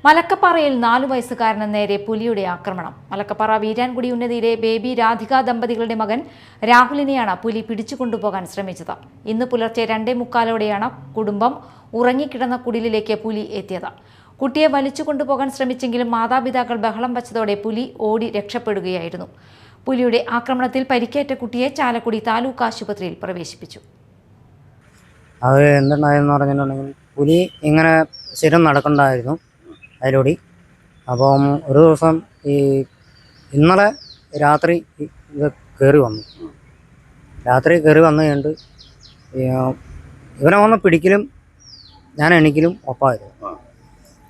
മലക്കപ്പാറയിൽ 4 വയസ്സുകാരന് നേരെ പുലിയുടെ ആക്രമണം. മലക്കപ്പാറ വീരാൻകുടി ഉന്നതിയിലെ ബേബി രാധിക ദമ്പതികളുടെ മകൻ രാഹുലിനെയാണ് പുലി പിടിച്ചുകൊണ്ടുപോകാൻ ശ്രമിച്ചത്. ഇന്ന് പുലർച്ചെ 2:45ഓടെയാണ് കുടുംബം ഉറങ്ങിക്കിടന്ന കുടിലിലേക്ക് പുലി എത്തിയത്. കുട്ടിയെ വലിച്ചു കൊണ്ടുപോകാൻ ശ്രമിച്ചെങ്കിലും മാതാപിതാക്കൾ ബഹളം വച്ചതോടെ പുലി ഓടി രക്ഷപ്പെടുകയായിരുന്നു. പുലിയുടെ ആക്രമണത്തിൽ പരിക്കേറ്റ കുട്ടിയെ ചാലക്കുടി താലൂക്ക് ആശുപത്രിയിൽ പ്രവേശിപ്പിച്ചു. അത് എന്തുണ്ടായെന്ന് പറഞ്ഞിട്ടുണ്ടെങ്കിൽ പുലി ഇങ്ങനെ സ്ഥിരം നടക്കണ്ടായിരുന്നു അതിലൂടെ. അപ്പം ഒരു ദിവസം ഇന്നലെ രാത്രി ഇത് കയറി വന്നു. രാത്രി കയറി വന്നു കഴിഞ്ഞിട്ട് ഇവനെ വന്ന് പിടിക്കലും ഞാൻ എണീക്കലും ഒപ്പമായിരുന്നു.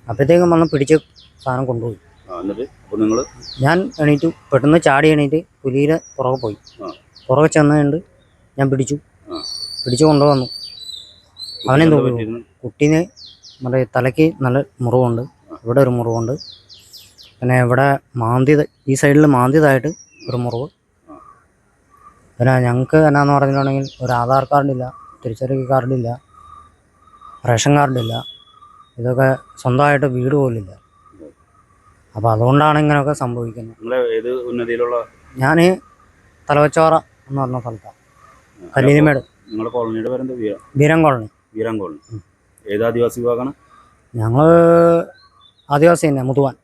അപ്പോഴത്തേക്കും വന്ന് പിടിച്ച് സാധനം കൊണ്ടുപോയി. ഞാൻ എണീറ്റു, പെട്ടെന്ന് ചാടി എണീറ്റ് പുലിയുടെ പുറകെ പോയി. പുറകെ ചെന്ന് കഴിഞ്ഞിട്ട് ഞാൻ പിടിച്ചു കൊണ്ടുവന്നു. അവനെ നോക്കി. കുട്ടീനെ നമ്മുടെ തലയ്ക്ക് നല്ല മുറിവുണ്ട്, ഇവിടെ ഒരു മുറിവുണ്ട്, പിന്നെ ഇവിടെ ഈ സൈഡിൽ മാന്തിയതായിട്ട് ഒരു മുറിവ്. പിന്നെ ഞങ്ങൾക്ക് എന്നാന്ന് പറഞ്ഞിട്ടുണ്ടെങ്കിൽ ഒരു ആധാർ കാർഡില്ല, തിരിച്ചറിയൽ കാർഡില്ല, റേഷൻ കാർഡില്ല, ഇതൊക്കെ സ്വന്തമായിട്ട് വീട് പോലില്ല. അപ്പോൾ അതുകൊണ്ടാണ് ഇങ്ങനെയൊക്കെ സംഭവിക്കുന്നത്. ഞാൻ തലവച്ചോറ എന്ന് പറഞ്ഞ സ്ഥലത്താണ്, കല്ലിനിമേട്. വീരം കോളനി. ഏത് ആദിവാസി വിഭാഗമാണ്? ഞങ്ങൾ ആദിവാസി തന്നെ, മുതുവാൻ.